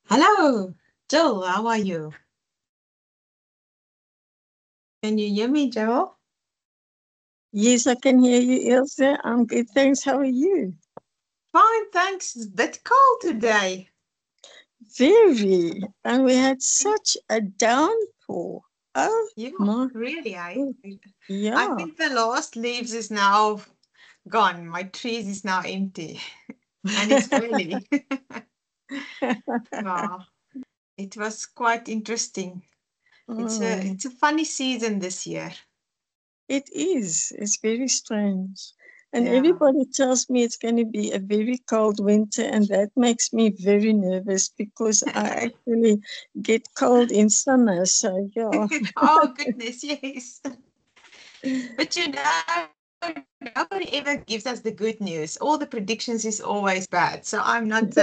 Hello, Jill. How are you? Can you hear me, Jill? Yes, I can hear you, Ilse. I'm good, thanks. How are you? Fine, thanks. It's a bit cold today. Very. And we had such a downpour. Oh Yeah, my really. I, God. I Yeah. think the last leaves is now gone. My trees is now empty, and it's early. Yeah, it was quite interesting. Mm, It's a funny season this year. it is. It's very strange. And Yeah. everybody tells me it's going to be a very cold winter, and that makes me very nervous because I actually get cold in summer. So, yeah. Oh goodness, yes. But nobody ever gives us the good news. All the predictions is always bad. So I'm not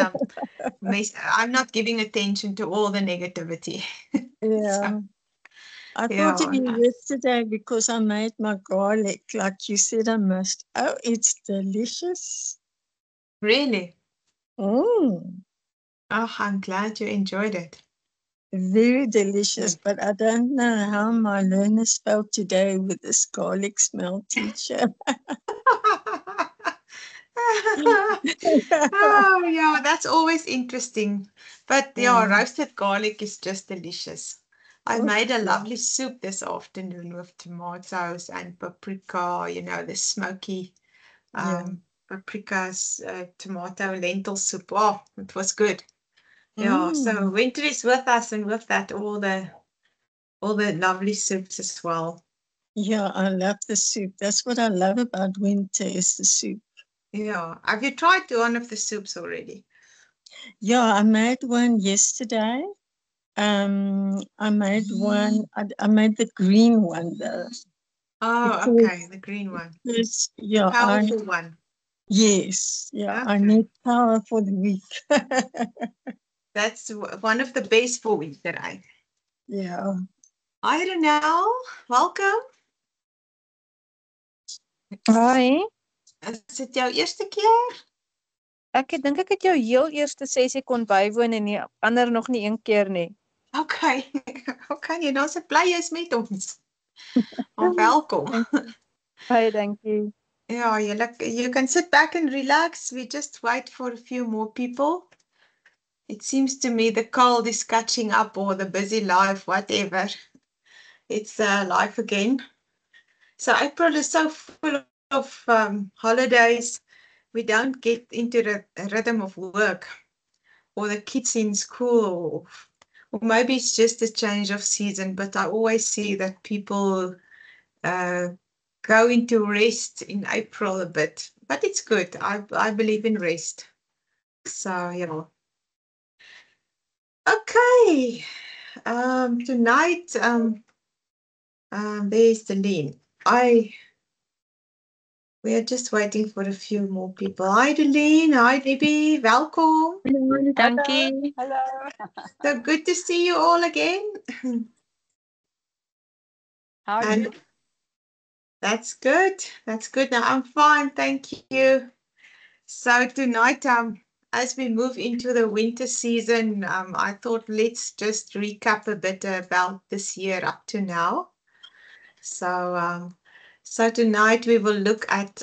giving attention to all the negativity. So Yeah. I thought of yeah, you no. yesterday because I made my garlic like you said I must. Oh, it's delicious. Really. Mm, Oh, I'm glad you enjoyed it. very delicious, Good. but I don't know how my learners felt today with this garlic smell teacher. Oh yeah, that's always interesting. But yeah, Mm, roasted garlic is just delicious. I oh, made a yeah, lovely soup this afternoon with tomatoes and paprika, the smoky yeah. paprikas, tomato lentil soup. Oh, it was good. Yeah, so Mm. winter is with us, and with that, all the lovely soups as well. Yeah, I love the soup. That's what I love about winter is the soup. Yeah, have you tried one of the soups already? Yeah, I made one yesterday. I made one. I made the green one though. Oh, okay, Because the green one, the yeah, powerful one. I Okay, need power for the week. that's one of the best for winter. Yeah. I don't know. Welcome. Hi, Is dit jou eerste keer? ek dink ek het jou heel eerste sessie kon bywoon en die ander nog nie een keer nie. Okay, okay, nou se bly jy's met ons. Oh, welkom. Dank baie dankie. Yeah, you can sit back and relax. We just wait for a few more people. It seems to me the cold is catching up, or the busy life, whatever. It's life again. So April is so full of holidays. We don't get into the rhythm of work, or the kids in school, or maybe it's just a change of season. But I always see that people uh, go into rest in April a bit. But it's good. I believe in rest. So yeah. Okay. Tonight, there's the lean. I We are just waiting for a few more people. Hi, Delene. Hi, Debbie. Welcome. Dankie. Hello. So good to see you all again. How are you? And that's good. That's good. Now I'm fine, thank you. So tonight, as we move into the winter season, I thought let's just recap a bit about this year up to now. So, so tonight we will look at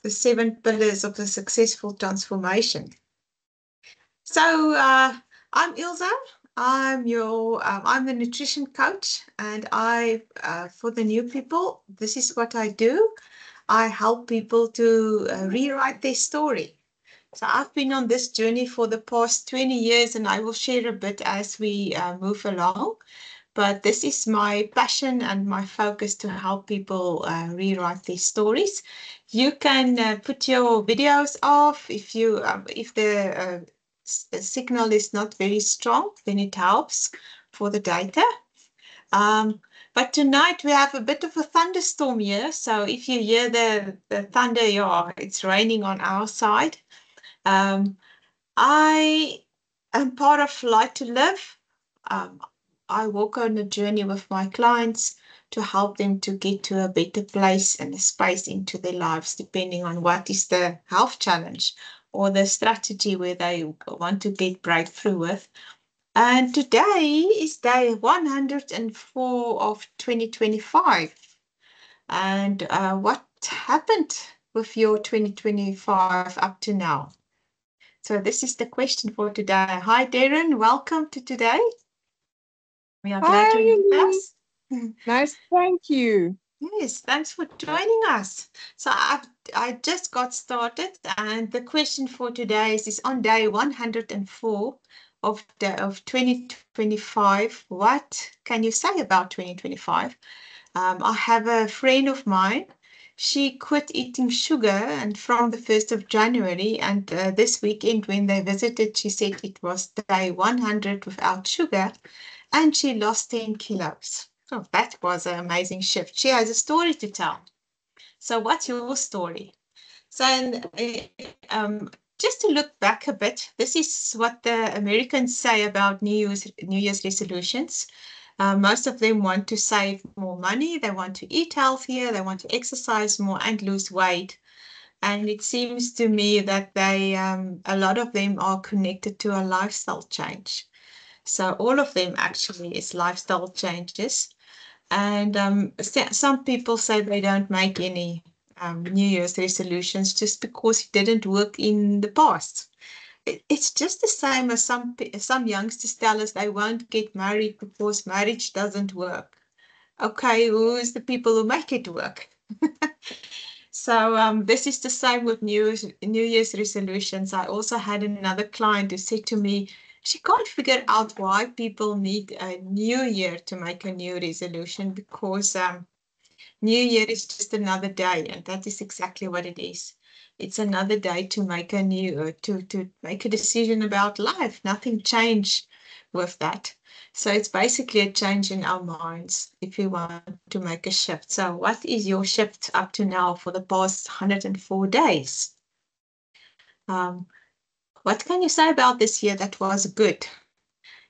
the 7 pillars of the successful transformation. So I'm Ilza. I'm the nutrition coach, and for the new people, this is what I do. I help people to rewrite their story. So I've been on this journey for the past 20 years, and I will share a bit as we move along. But this is my passion and my focus to help people rewrite their stories. You can put your videos off if the signal is not very strong, then it helps for the data. Um, but tonight we have a bit of a thunderstorm here, so if you hear the thunder, yeah, it's raining on our side. Um, I am part of Light to Live. Um, I walk on a journey with my clients to help them to get to a better place and a space into their lives, depending on what is the health challenge or the strategy where they want to get breakthrough with. And today is day 104 of 2025. And what happened with your 2025 up to now? So this is the question for today. Hi, Darren. Welcome to today. We are glad Hi, you're with Lee. us. Nice, thank you. Yes, thanks for joining us. So I just got started, and the question for today is on day 104 of 2025. What can you say about 2025? I have a friend of mine. She quit eating sugar, and from the 1st of January, and this weekend when they visited, she said it was day 100 without sugar, and she lost 10 kilos. Oh, that was an amazing shift. She has a story to tell. So, what's your story? So, just to look back a bit, this is what the Americans say about New Year's resolutions. Most of them want to save more money, they want to eat healthier, they want to exercise more and lose weight. And it seems to me that a lot of them are connected to a lifestyle change. So all of them actually is lifestyle changes. And some people say they don't make any New Year's resolutions just because it didn't work in the past. It's just the same as some youngsters tell us they won't get married because marriage doesn't work. Okay, who is the people who make it work? So this is the same with New Year's resolutions. I also had another client who said to me, she can't figure out why people need a new year to make a new resolution because New Year is just another day, and that is exactly what it is. It's another day to make to make a decision about life. Nothing changed with that. So it's basically a change in our minds if we want to make a shift. So what is your shift up to now for the past 104 days? What can you say about this year that was good?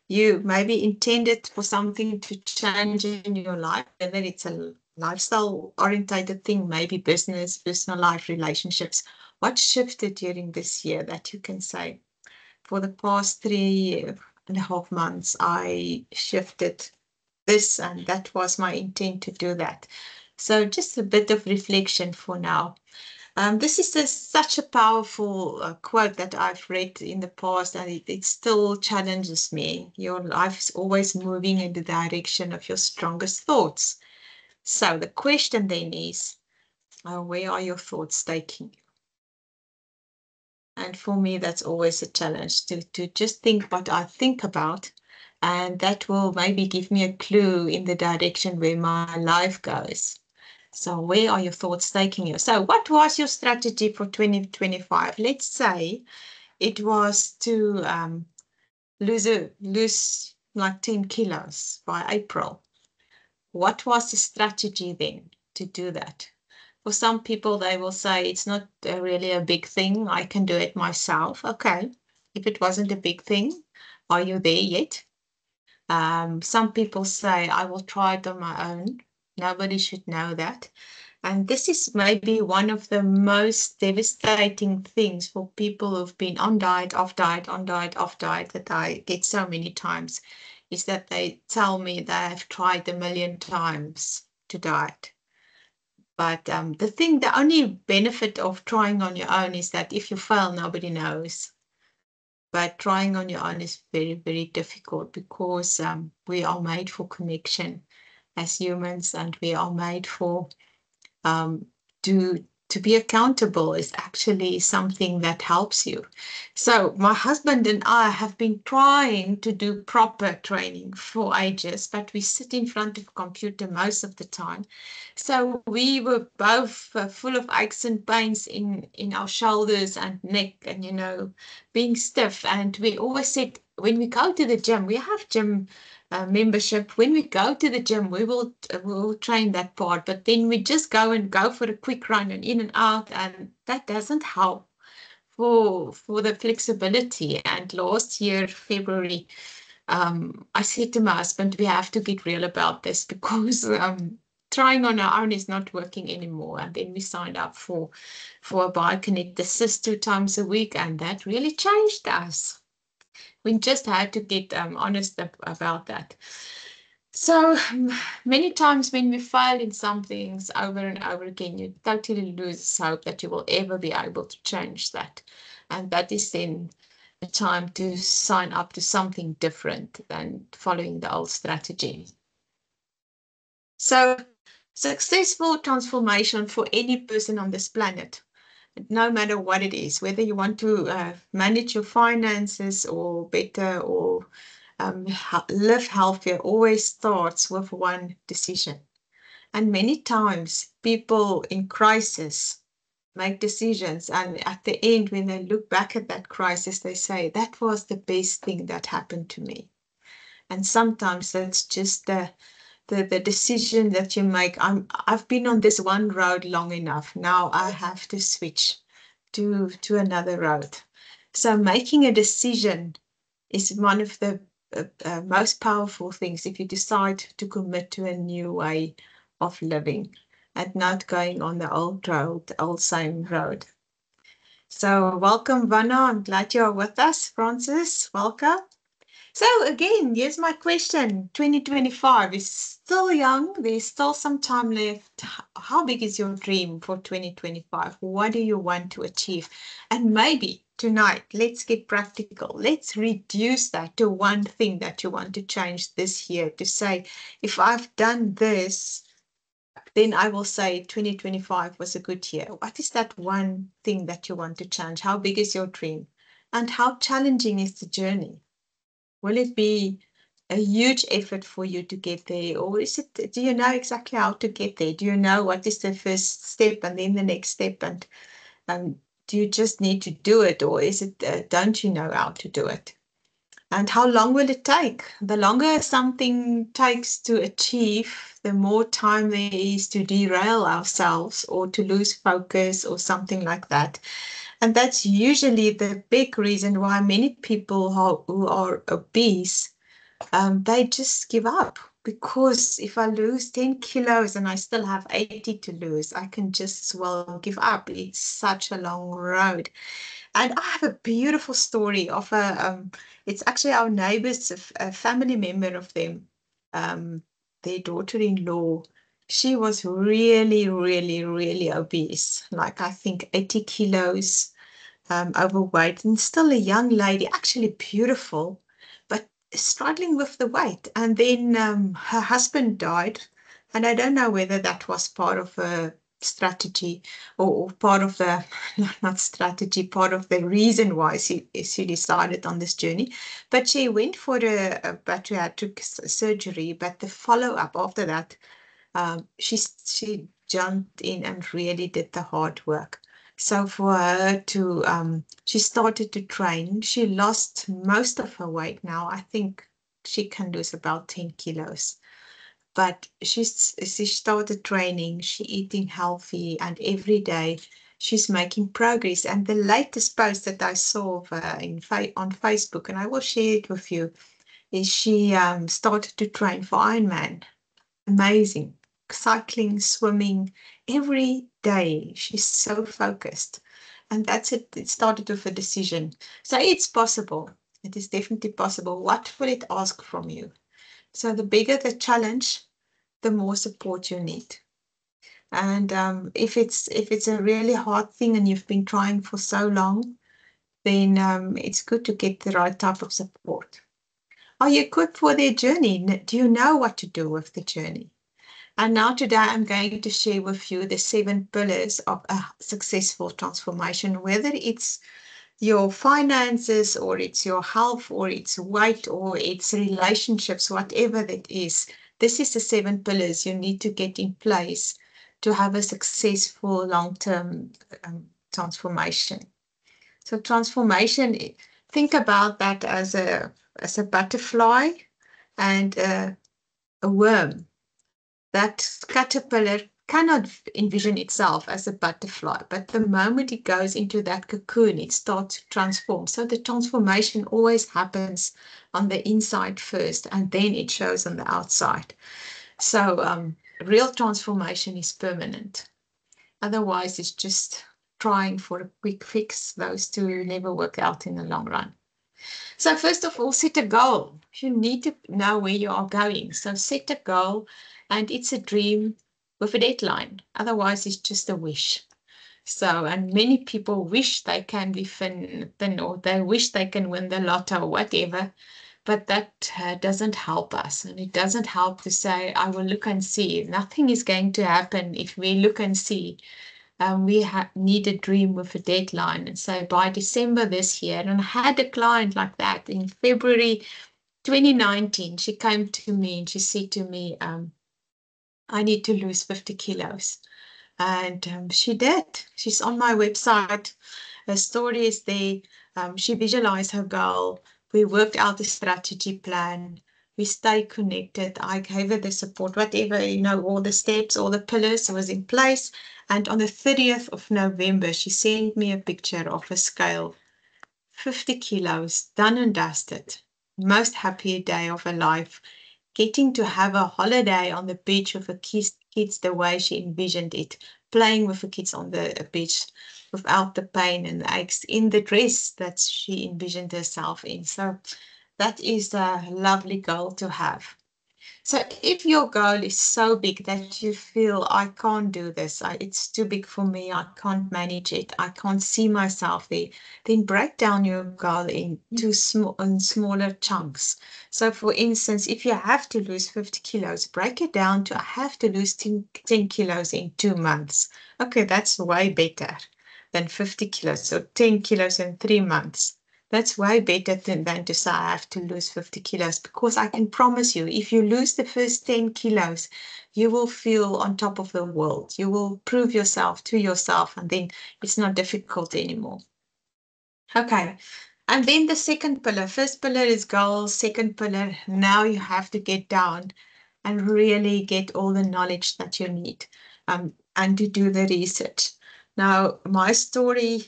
You maybe intended for something to change in your life, whether it's a lifestyle orientated thing, maybe business, personal life, relationships. What shifted during this year that you can say? For the past 3.5 months, I shifted this, and that was my intent to do that. So just a bit of reflection for now. This is such a powerful quote that I've read in the past, and it still challenges me. Your life is always moving in the direction of your strongest thoughts. So the question then is, where are your thoughts taking you? And for me, that's always a challenge to just think what I think about, and that will maybe give me a clue in the direction where my life goes. So where are your thoughts taking you? So what was your strategy for 2025? Let's say it was to lose like 10 kilos by April. What was the strategy then to do that? For some people, they will say it's not really a big thing. I can do it myself. Okay. If it wasn't a big thing, are you there yet? Some people say, I will try it on my own. Nobody should know that. And this is maybe one of the most devastating things for people who've been on diet, off diet, on diet, off diet, that I get so many times, is that they tell me they have tried 1,000,000 times to diet. But the only benefit of trying on your own is that if you fail, nobody knows. But trying on your own is very, very difficult because we are made for connection as humans, and we are made for to be accountable is actually something that helps you. So my husband and I have been trying to do proper training for ages, but we sit in front of a computer most of the time. So we were both full of aches and pains in our shoulders and neck, and being stiff. And we always said, when we go to the gym, we have gym membership. When we go to the gym, we'll train that part, but then we just go for a quick run and in and out, and that doesn't help for the flexibility. And last year, February, I said to my husband, we have to get real about this because trying on our own is not working anymore. And then we signed up for a BioConnect Assist 2 times a week, and that really changed us. We just had to get honest about that. So many times when we fail in some things over and over again, you totally lose hope that you will ever be able to change that. And that is then the time to sign up to something different than following the old strategy. So successful transformation for any person on this planet, no matter what it is, whether you want to manage your finances or better or live healthier, always starts with one decision. And many times people in crisis make decisions, and at the end, when they look back at that crisis, they say, that was the best thing that happened to me. And sometimes that's just the decision that you make. I've been on this one road long enough. Now I have to switch to another road. So making a decision is one of the most powerful things if you decide to commit to a new way of living and not going on the old road, the old same road. So welcome, Vanna. I'm glad you are with us. Francis, welcome. So again, here's my question. 2025 is still young. There's still some time left. How big is your dream for 2025? What do you want to achieve? And maybe tonight, let's get practical. Let's reduce that to one thing that you want to change this year, to say, if I've done this, then I will say 2025 was a good year. What is that one thing that you want to change? How big is your dream? And how challenging is the journey? Will it be a huge effort for you to get there? Or is it, do you know exactly how to get there? Do you know what is the first step and then the next step? And do you just need to do it? Or is it, don't you know how to do it? And how long will it take? The longer something takes to achieve, the more time there is to derail ourselves or to lose focus or something like that. And that's usually the big reason why many people who are obese, they just give up. Because if I lose 10 kilos and I still have 80 to lose, I can just as well give up. It's such a long road. And I have a beautiful story of it's actually our neighbors, a family member of them, their daughter-in-law. She was really, really, really obese, like I think 80 kilos overweight, and still a young lady, actually beautiful, but struggling with the weight. And then her husband died, and I don't know whether that was part of a strategy or part of the not strategy, part of the reason why she decided on this journey. But she went for a bariatric surgery, but the follow-up after that, she jumped in and really did the hard work. So for her to, she started to train. She lost most of her weight now. I think she can lose about 10 kilos. But she started training, she eating healthy, and every day she's making progress. And the latest post that I saw of her on Facebook, and I will share it with you, is she started to train for Ironman. Amazing. Cycling, swimming, every day. She's so focused. And that's it. It started with a decision. So it's possible. It is definitely possible. What will it ask from you? So the bigger the challenge, the more support you need. And if it's a really hard thing and you've been trying for so long, then it's good to get the right type of support. Are you equipped for their journey? Do you know what to do with the journey? And now today I'm going to share with you the 7 pillars of a successful transformation, whether it's your finances or it's your health or it's weight or it's relationships, whatever that is. This is the 7 pillars you need to get in place to have a successful long-term transformation. So transformation, think about that as a butterfly and a worm. That caterpillar cannot envision itself as a butterfly, but the moment it goes into that cocoon, it starts to transform. So the transformation always happens on the inside first, and then it shows on the outside. So real transformation is permanent. Otherwise, it's just trying for a quick fix. Those two never work out in the long run. So first of all, set a goal. You need to know where you are going. So set a goal, and it's a dream with a deadline. Otherwise, it's just a wish. So, and many people wish they can be thin, or they wish they can win the lotto or whatever, but that doesn't help us. And it doesn't help to say, I will look and see. Nothing is going to happen if we look and see. We need a dream with a deadline. And so by December this year, and I had a client like that in February 2019, she came to me and she said to me, I need to lose 50 kilos. And she did. She's on my website. Her story is there. She visualized her goal. We worked out the strategy plan. We stayed connected. I gave her the support, whatever, all the steps, all the pillars was in place. And on the 30th of November, she sent me a picture of a scale, 50 kilos, done and dusted. Most happy day of her life. Getting to have a holiday on the beach with her kids the way she envisioned it, playing with the kids on the beach without the pain and the aches, in the dress that she envisioned herself in. So that is a lovely goal to have. So if your goal is so big that you feel, I can't do this, it's too big for me, I can't manage it, I can't see myself there, then break down your goal into smaller chunks. So for instance, if you have to lose 50 kilos, break it down to, I have to lose 10 kilos in 2 months. Okay, that's way better than 50 kilos, so 10 kilos in 3 months. That's way better than to say I have to lose 50 kilos, because I can promise you, if you lose the first 10 kilos, you will feel on top of the world. You will prove yourself to yourself, and then it's not difficult anymore. Okay. And then the second pillar. First pillar is goals. Second pillar, now you have to get down and really get all the knowledge that you need, and to do the research. Now, my story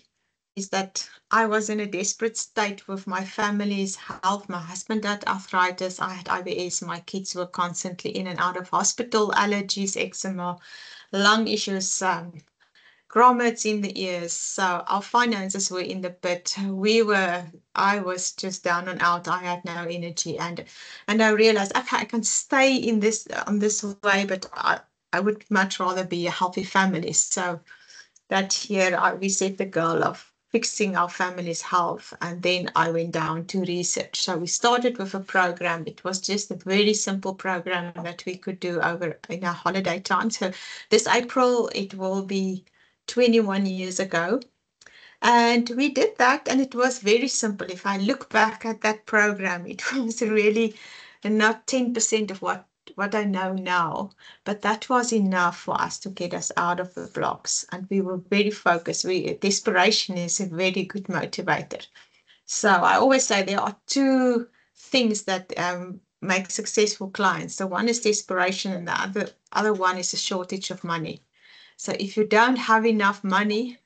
is that I was in a desperate state with my family's health. My husband had arthritis, I had IBS, my kids were constantly in and out of hospital, allergies, eczema, lung issues, grommets in the ears. So our finances were in the pit. I was just down and out. I had no energy, and I realized, okay, I can stay in this on this way, but I would much rather be a healthy family. So that year we set the goal of fixing our family's health, and then I went down to research. So we started with a program. It was just a very simple program that we could do over in our holiday time. So this April it will be 21 years ago, and we did that, and it was very simple. If I look back at that program, it was really not 10% of what I know now, but that was enough for us to get us out of the blocks. And we were very focused. Desperation is a very good motivator. So I always say there are two things that make successful clients. So one is desperation, and the other one is a shortage of money. So if you don't have enough money,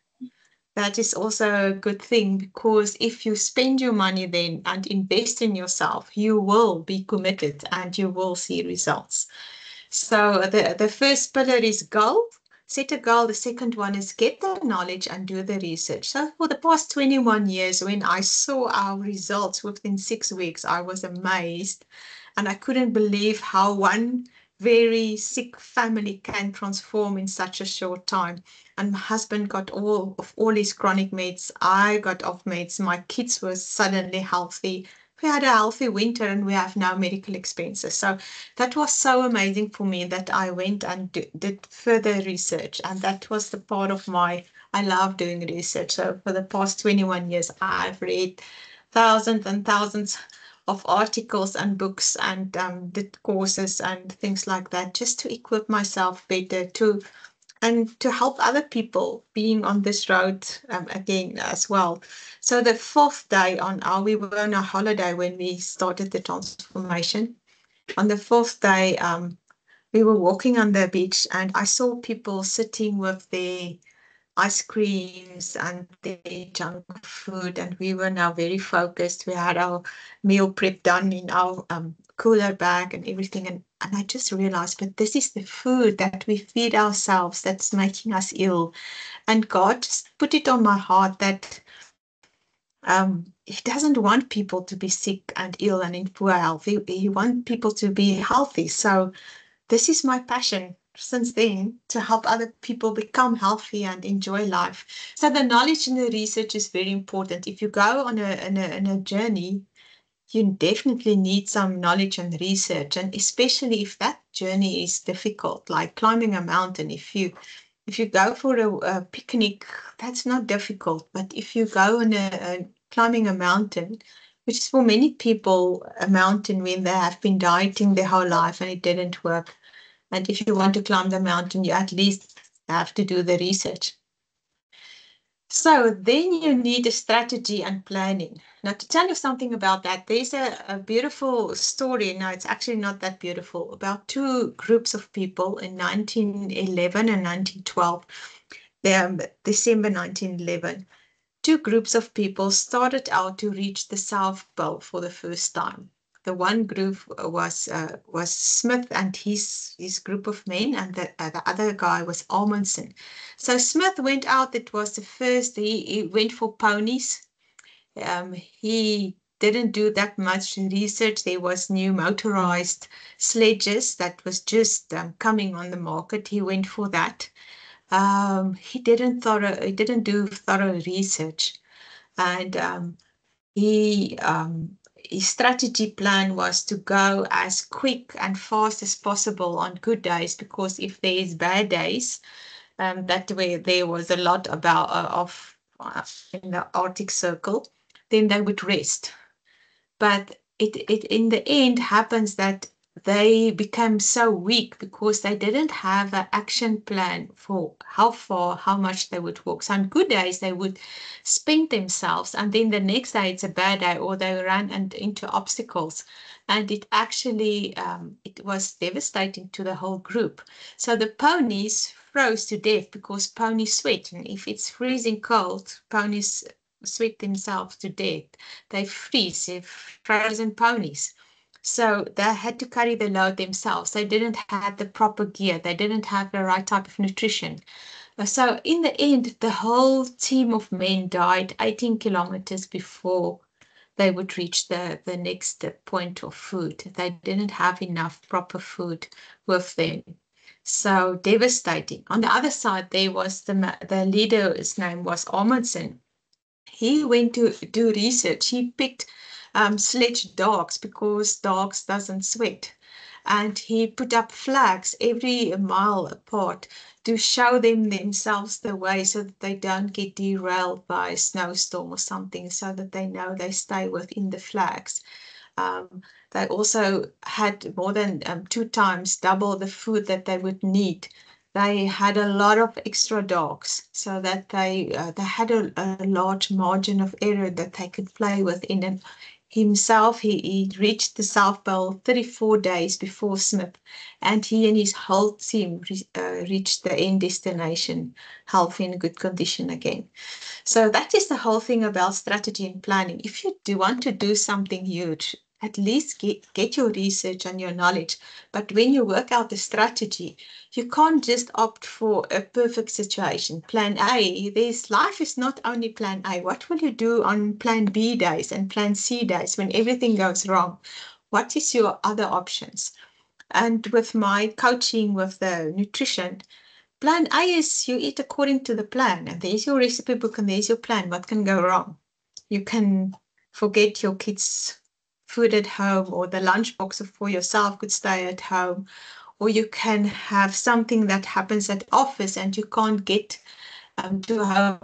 that is also a good thing, because if you spend your money then and invest in yourself, you will be committed and you will see results. So the first pillar is goal. Set a goal. The second one is get the knowledge and do the research. So for the past 21 years, when I saw our results within 6 weeks, I was amazed, and I couldn't believe how one very sick family can transform in such a short time. And my husband got all his chronic meds. I got off meds. My kids were suddenly healthy. We had a healthy winter, and we have no medical expenses. So that was so amazing for me that I went and did further research. And that was the part of I love doing research. So for the past 21 years, I've read thousands and thousands of articles and books, and did courses and things like that, just to equip myself better and to help other people being on this road again as well. So the fourth day we were on a holiday when we started the transformation. On the fourth day, we were walking on the beach, and I saw people sitting with their ice creams and their junk food, and we were now very focused. We had our meal prep done in our cooler bag and everything, and I just realized, but this is the food that we feed ourselves that's making us ill. And God just put it on my heart that He doesn't want people to be sick and ill and in poor health. He wants people to be healthy. So this is my passion since then, to help other people become healthy and enjoy life. So the knowledge and the research is very important. If you go on a journey, you definitely need some knowledge and research, and especially if that journey is difficult, like climbing a mountain. If you go for a picnic, that's not difficult. But if you go on a climbing a mountain, which is for many people a mountain when they have been dieting their whole life and it didn't work. And if you want to climb the mountain, you at least have to do the research. So then you need a strategy and planning. Now, to tell you something about that, there's a beautiful story. Now, it's actually not that beautiful, about two groups of people in 1911 and 1912. December 1911. Two groups of people started out to reach the South Pole for the first time. The one group was Smith and his group of men, and the other guy was Amundsen. So Smith went out. It was the first. He went for ponies. He didn't do that much research. There was new motorized sledges that was just coming on the market. He went for that. He didn't do thorough research, and his strategy plan was to go as quick and fast as possible on good days, because if there is bad days, that way there was a lot about of in the Arctic Circle, then they would rest. But it in the end happens that they become so weak because they didn't have an action plan for how far, how much they would walk. So on good days, they would spend themselves, and then the next day it's a bad day, or they ran into obstacles. And it actually, it was devastating to the whole group. So the ponies froze to death because ponies sweat. And if it's freezing cold, ponies sweat themselves to death. They freeze, they're frozen ponies. So they had to carry the load themselves. They didn't have the proper gear. They didn't have the right type of nutrition. So in the end, the whole team of men died 18 kilometers before they would reach the next point of food. They didn't have enough proper food with them. So devastating. On the other side, there was the leader's name was Amundsen. He went to do research. He picked sledge dogs because dogs doesn't sweat. And he put up flags every mile apart to show them themselves the way, so that they don't get derailed by a snowstorm or something, so that they know they stay within the flags. They also had more than 2 times double the food that they would need. They had a lot of extra dogs, so that they had a large margin of error that they could play within. And himself, he reached the South Pole 34 days before Smith, and he and his whole team reached the end destination healthy and good condition again. So that is the whole thing about strategy and planning. If you do want to do something huge, at least get your research and your knowledge. But when you work out the strategy, you can't just opt for a perfect situation. Plan A, life is not only plan A. What will you do on plan B days and plan C days when everything goes wrong? What is your other options? And with my coaching with the nutrition, plan A is you eat according to the plan, and there's your recipe book and there's your plan. What can go wrong? You can forget your kids' food at home, or the lunchbox for yourself could stay at home, or you can have something that happens at office and you can't get to home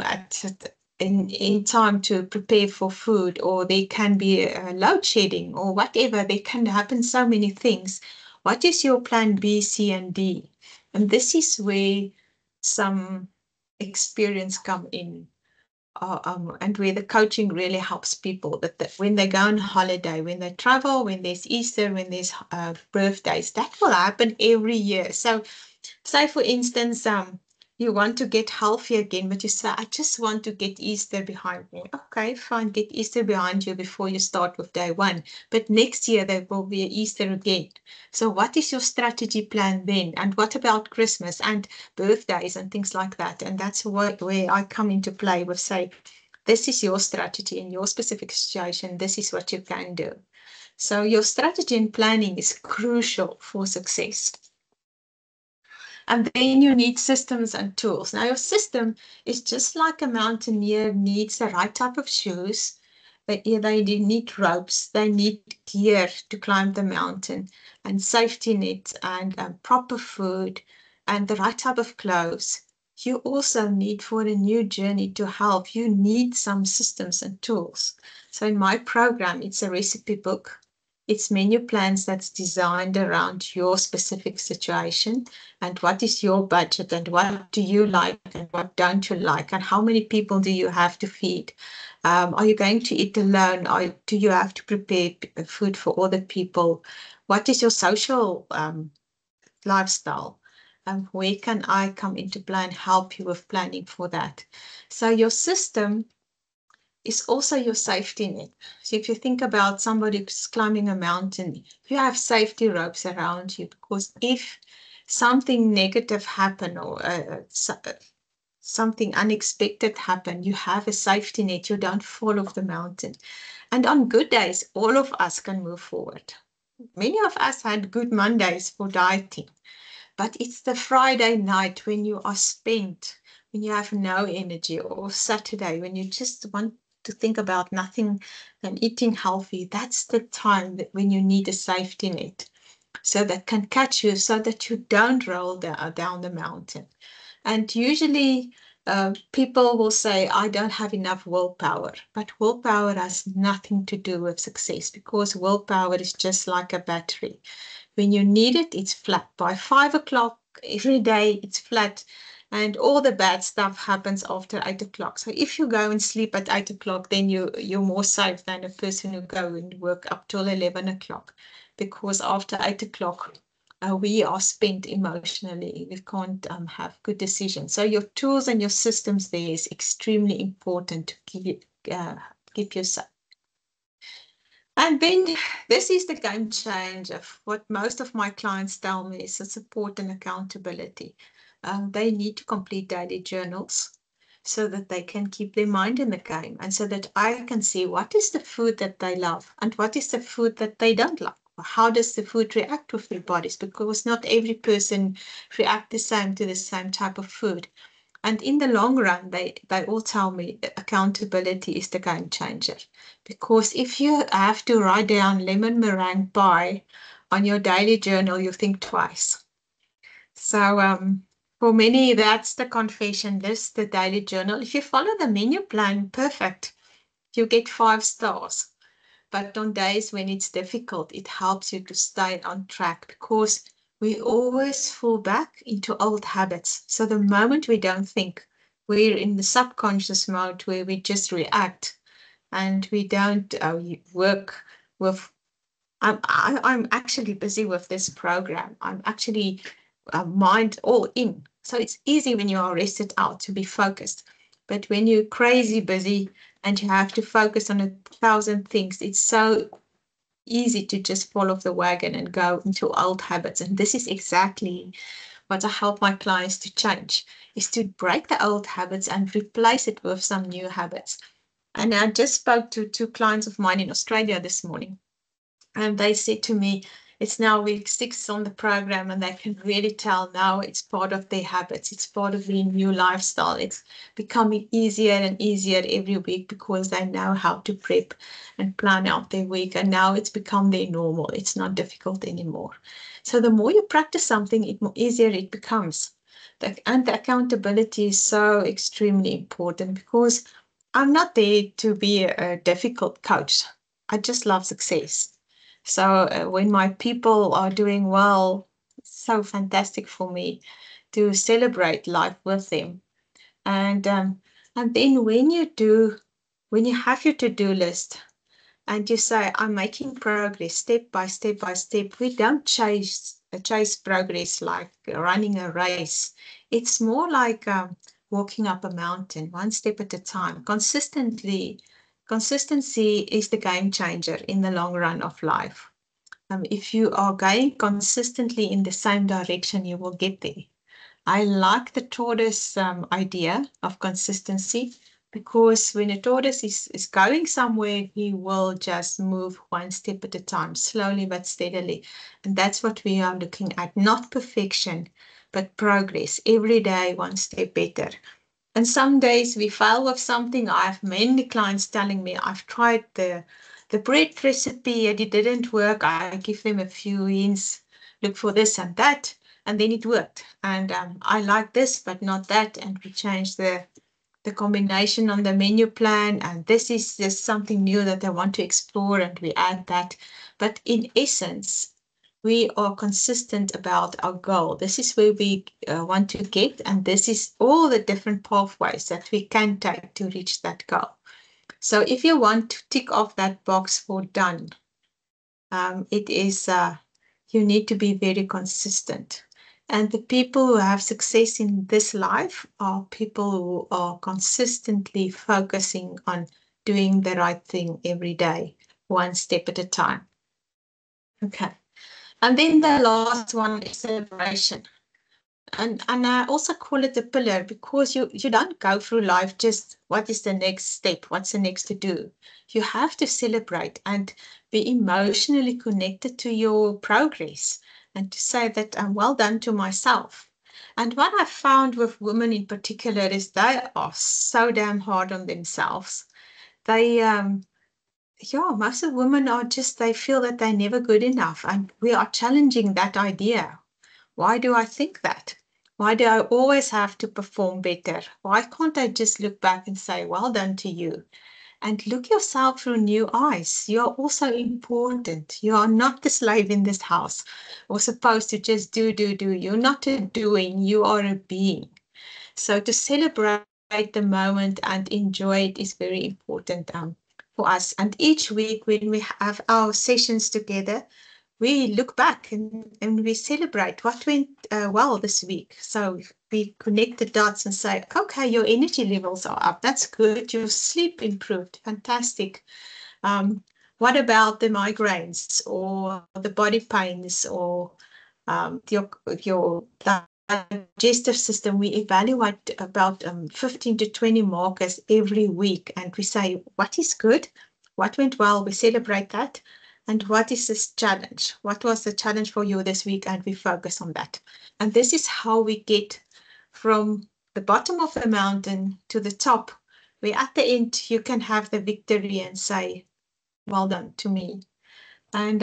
in time to prepare for food, or there can be load shedding or whatever. There can happen so many things. What is your plan B, C, and D? And this is where some experience come in, and where the coaching really helps people, that when they go on holiday, when they travel, when there's Easter, when there's birthdays, that will happen every year. So say, for instance, you want to get healthy again, but you say, I just want to get Easter behind me. Okay, fine, get Easter behind you before you start with day 1. But next year there will be Easter again. So what is your strategy plan then? And what about Christmas and birthdays and things like that? And that's where I come into play with, say, this is your strategy in your specific situation. This is what you can do. So your strategy and planning is crucial for success. And then you need systems and tools. Now, your system is just like a mountaineer needs the right type of shoes. They need ropes, they need gear to climb the mountain, and safety nets, and proper food, and the right type of clothes. You also need, for a new journey to help, you need some systems and tools. So in my program, it's a recipe book. It's menu plans that's designed around your specific situation and what is your budget and what do you like and what don't you like and how many people do you have to feed. Are you going to eat alone? Or do you have to prepare food for other people? What is your social lifestyle? Where can I come into play and help you with planning for that? So your system is also your safety net. So if you think about somebody who's climbing a mountain, you have safety ropes around you, because if something negative happen or something unexpected happen, you have a safety net. You don't fall off the mountain. And on good days, all of us can move forward. Many of us had good Mondays for dieting, but it's the Friday night when you are spent, when you have no energy, or Saturday when you just want to think about nothing than eating healthy. That's the time that when you need a safety net, so that can catch you, so that you don't roll down the mountain. And usually people will say, I don't have enough willpower. But willpower has nothing to do with success, because willpower is just like a battery. When you need it, it's flat. By 5 o'clock every day, it's flat. And all the bad stuff happens after 8 o'clock. So if you go and sleep at 8 o'clock, then you're more safe than a person who go and work up till 11 o'clock. Because after 8 o'clock, we are spent emotionally. We can't have good decisions. So your tools and your systems there is extremely important to keep yourself. And then this is the game changer. What most of my clients tell me is the support and accountability. They need to complete daily journals so that they can keep their mind in the game, and so that I can see what is the food that they love and what is the food that they don't like. How does the food react with their bodies? Because not every person reacts the same to the same type of food. And in the long run, they all tell me accountability is the game changer. Because if you have to write down lemon meringue pie on your daily journal, you think twice. So for many, that's the confession list, the daily journal. If you follow the menu plan, perfect. You get 5 stars. But on days when it's difficult, it helps you to stay on track, because we always fall back into old habits. So the moment we don't think, we're in the subconscious mode where we just react, and we don't work with. I'm actually busy with this program. I'm actually mind all in. So it's easy when you are rested out to be focused. But when you're crazy busy and you have to focus on 1,000 things, it's so easy to just fall off the wagon and go into old habits. And this is exactly what I help my clients to change, is to break the old habits and replace it with some new habits. And I just spoke to 2 clients of mine in Australia this morning, and they said to me, it's now week 6 on the program, and they can really tell now it's part of their habits. It's part of their new lifestyle. It's becoming easier and easier every week, because they know how to prep and plan out their week. And now it's become their normal. It's not difficult anymore. So the more you practice something, the more easier it becomes. And the accountability is so extremely important, because I'm not there to be a difficult coach. I just love success. So when my people are doing well, it's so fantastic for me to celebrate life with them. And then when you have your to-do list and you say, I'm making progress step by step by step, we don't chase progress like running a race. It's more like walking up a mountain, one step at a time, consistently. Consistency is the game changer in the long run of life. If you are going consistently in the same direction, you will get there. I like the tortoise idea of consistency, because when a tortoise is going somewhere, he will just move one step at a time, slowly but steadily. And that's what we are looking at, not perfection, but progress. Every day, one step better. And some days we fail with something. I have many clients telling me, I've tried the bread recipe and it didn't work. I give them a few hints, look for this and that, and then it worked. And I like this, but not that. And we changed the combination on the menu plan, and this is just something new that I want to explore, and we add that. But in essence, we are consistent about our goal. This is where we want to get, and this is all the different pathways that we can take to reach that goal. So if you want to tick off that box for done, it is you need to be very consistent. And the people who have success in this life are people who are consistently focusing on doing the right thing every day, one step at a time. Okay. And then the last one is celebration. And I also call it a pillar because you don't go through life just what is the next step, what's the next to do. You have to celebrate and be emotionally connected to your progress and to say that I'm well done to myself. And what I found with women in particular is they are so damn hard on themselves. They most of women are just, they feel that they're never good enough. And we are challenging that idea. Why do I think that? Why do I always have to perform better? Why can't I just look back and say, well done to you? And look yourself through new eyes. You are also important. You are not the slave in this house or supposed to just do. You're not a doing, you are a being. So to celebrate the moment and enjoy it is very important for us. And each week when we have our sessions together, we look back and we celebrate what went well this week. So we connect the dots and say, okay, your energy levels are up. That's good. Your sleep improved. Fantastic. What about the migraines or the body pains or your digestive system? We evaluate about 15 to 20 markers every week, and we say, what is good? What went well? We celebrate that. And what is this challenge? What was the challenge for you this week? And we focus on that. And this is how we get from the bottom of the mountain to the top, where at the end you can have the victory and say, well done to me. And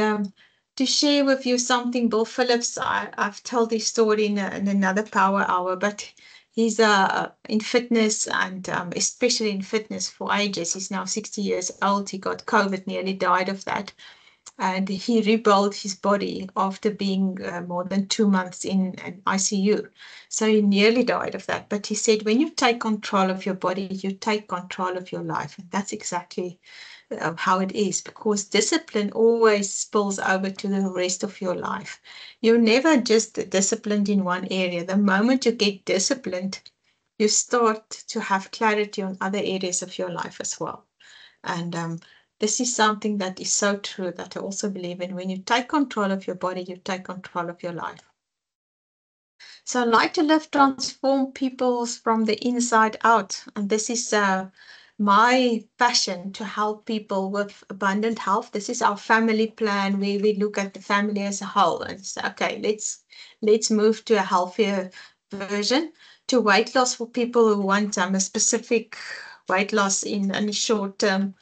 to share with you something, Bill Phillips, I've told this story in another power hour, but he's in fitness and especially in fitness for ages. He's now 60 years old. He got COVID, nearly died of that. And he rebuilt his body after being more than 2 months in an ICU. So he nearly died of that. But he said, when you take control of your body, you take control of your life. And that's exactly how it is, because discipline always spills over to the rest of your life. You're never just disciplined in one area. The moment you get disciplined, you start to have clarity on other areas of your life as well. And this is something that is so true that I also believe in. When you take control of your body, you take control of your life. So Light to Live transform people from the inside out. And this is my passion, to help people with abundant health. This is our family plan where we look at the family as a whole and say, okay, let's move to a healthier version. To weight loss for people who want a specific weight loss in a short term,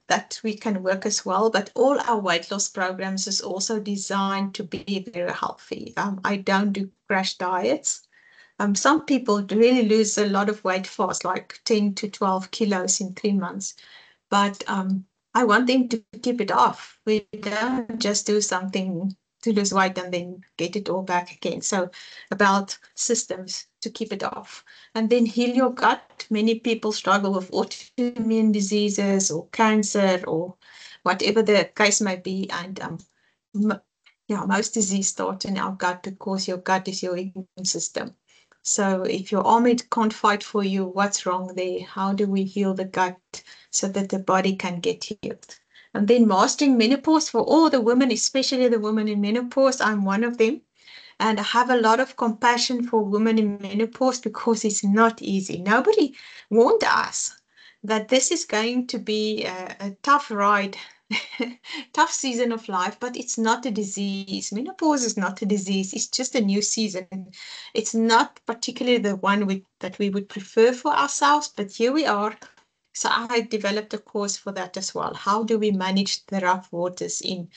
that we can work as well. But all our weight loss programs is also designed to be very healthy. I don't do crash diets. Some people really lose a lot of weight fast, like 10 to 12 kilos in 3 months. But I want them to keep it off. We don't just do something to lose weight and then get it all back again. So about systems to keep it off. And then heal your gut. Many people struggle with autoimmune diseases or cancer or whatever the case may be. And most disease starts in our gut, because your gut is your immune system. So if your army can't fight for you, what's wrong there? How do we heal the gut so that the body can get healed? And then mastering menopause for all the women, especially the women in menopause. I'm one of them. And I have a lot of compassion for women in menopause because it's not easy. Nobody warned us that this is going to be a tough ride, tough season of life, but it's not a disease. Menopause is not a disease. It's just a new season. It's not particularly the one that we would prefer for ourselves, but here we are. So I developed a course for that as well. How do we manage the rough waters in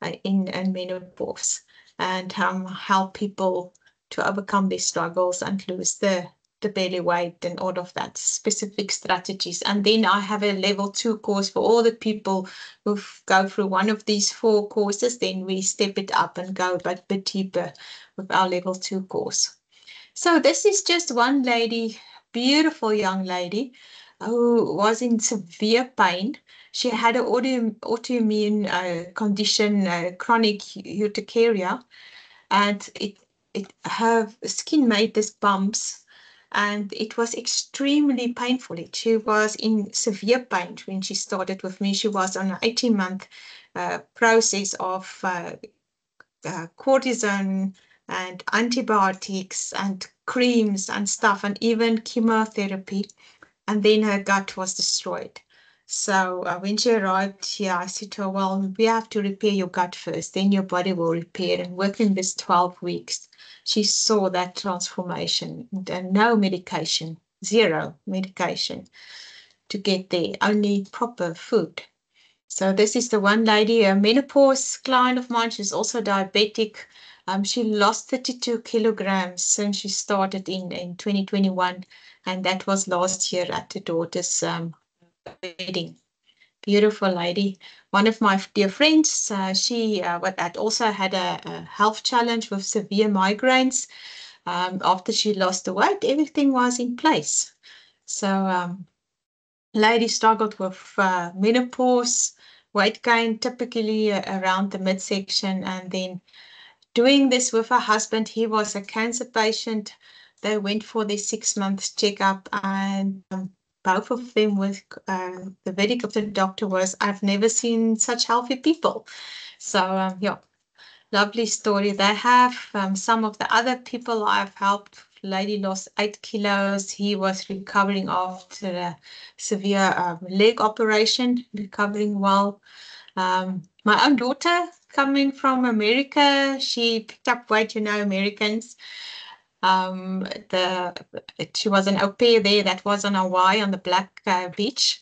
menopause, and help people to overcome their struggles and lose the belly weight and all of that, specific strategies. And then I have a level 2 course for all the people who go through one of these 4 courses. Then we step it up and go a bit deeper with our level 2 course. So this is just one lady, beautiful young lady, who was in severe pain. She had an autoimmune condition, chronic urticaria, and her skin made these bumps, and it was extremely painful. She was in severe pain when she started with me. She was on an 18-month process of cortisone and antibiotics and creams and stuff, and even chemotherapy. And then her gut was destroyed. So when she arrived here, I said to her, well, we have to repair your gut first, then your body will repair. And within this 12 weeks, she saw that transformation. And no medication, zero medication to get there, only proper food. So this is the one lady, a menopause client of mine. She's also diabetic. She lost 32 kilograms since she started in 2021, and that was last year at the daughter's wedding. Beautiful lady. One of my dear friends, she also had a health challenge with severe migraines. After she lost the weight, everything was in place. So lady struggled with menopause, weight gain, typically around the midsection, and then doing this with her husband. He was a cancer patient. They went for their 6-month checkup, and both of them with the verdict of the doctor was, I've never seen such healthy people. So yeah, lovely story. They have some of the other people I've helped. Lady lost 8 kilos. He was recovering after a severe leg operation, recovering well. My own daughter, coming from America, she picked up weight, Americans. She was an au pair there that was on Hawaii on the Black Beach.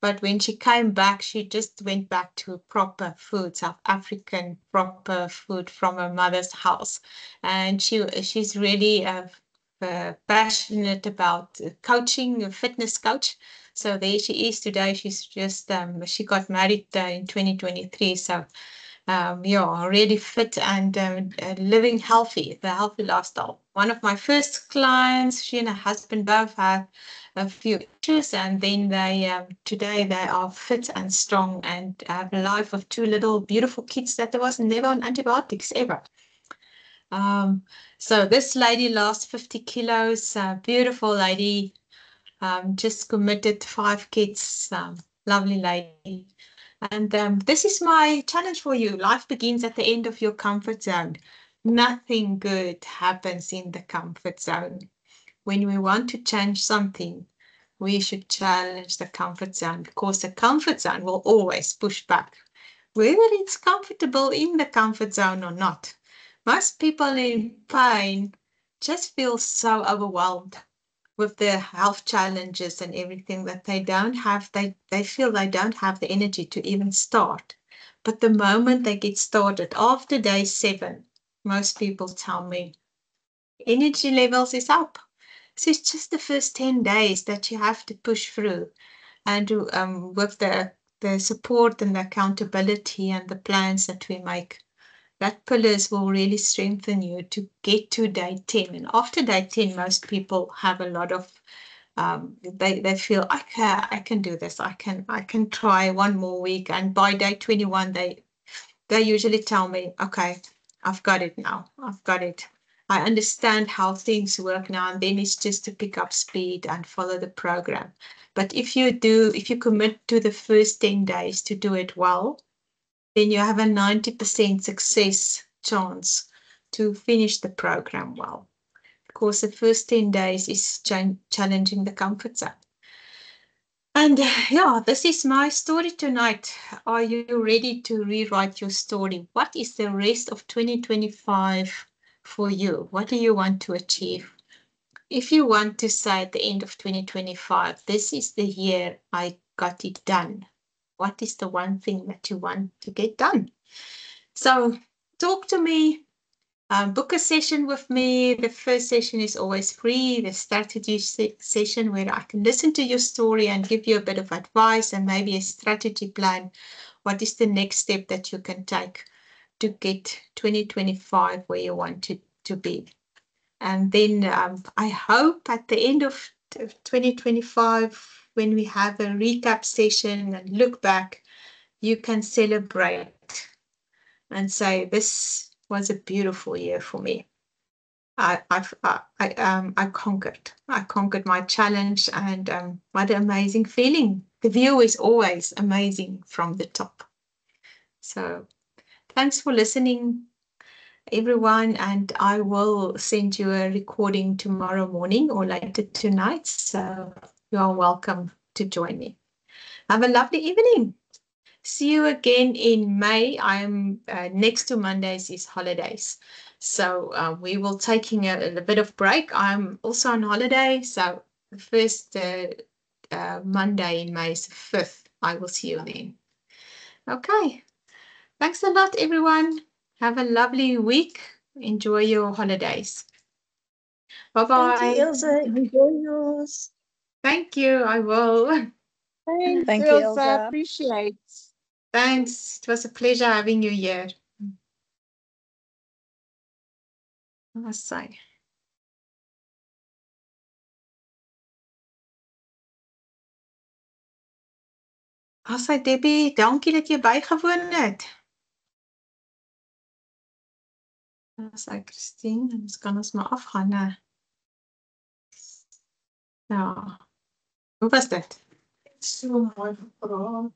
But when she came back, she just went back to proper food, South African proper food from her mother's house. And she's really passionate about coaching, a fitness coach. So there she is today. She's just, she got married in 2023. So yeah, really fit and living healthy, the healthy lifestyle. One of my first clients, she and her husband both have a few issues, and then today they are fit and strong and have a life of 2 little beautiful kids that there was never on antibiotics ever. So this lady lost 50 kilos, beautiful lady, just committed 5 kids, lovely lady. And this is my challenge for you. Life begins at the end of your comfort zone. Nothing good happens in the comfort zone. When we want to change something, we should challenge the comfort zone, because the comfort zone will always push back, whether it's comfortable in the comfort zone or not. Most people in pain just feel so overwhelmed with their health challenges and everything that they don't have, they feel they don't have the energy to even start. But the moment they get started, after day 7, most people tell me, energy levels is up. So it's just the first 10 days that you have to push through. And with the support and the accountability and the plans that we make, that pillars will really strengthen you to get to day 10. And after day 10, most people have a lot of, they feel, I can do this. I can try one more week. And by day 21, they usually tell me, okay, I've got it now. I've got it. I understand how things work now, and then it's just to pick up speed and follow the program. But if you commit to the first 10 days to do it well, then you have a 90% success chance to finish the program well. Because the first 10 days is challenging the comfort zone. And yeah, this is my story tonight. Are you ready to rewrite your story? What is the rest of 2025 for you? What do you want to achieve? If you want to say at the end of 2025, this is the year I got it done, what is the one thing that you want to get done? So talk to me. Book a session with me. The first session is always free, the strategy session where I can listen to your story and give you a bit of advice and maybe a strategy plan. What is the next step that you can take to get 2025 where you want to be? And then I hope at the end of 2025, when we have a recap session and look back, you can celebrate and say, this was a beautiful year for me. I conquered. I conquered my challenge, and what an amazing feeling. The view is always amazing from the top. So thanks for listening, everyone, and I will send you a recording tomorrow morning or later tonight. So you are welcome to join me. Have a lovely evening. See you again in May. I'm next to Mondays is holidays. So we will taking a bit of break. I'm also on holiday. So the first Monday in May is the 5th. I will see you then. Okay. Thanks a lot, everyone. Have a lovely week. Enjoy your holidays. Bye-bye. Thank you, Ilse. Enjoy yours. Thank you. I will. Thanks, Thank you, Ilse. Ilse. Appreciate. Thanks. It was a pleasure having you here. Awesome. Asai Debbie, dankie dat jy bygewoon het. Asai Christine, ons kan ons maar afgaan, né? Ja. Hoe was dit? So mooi gepraat.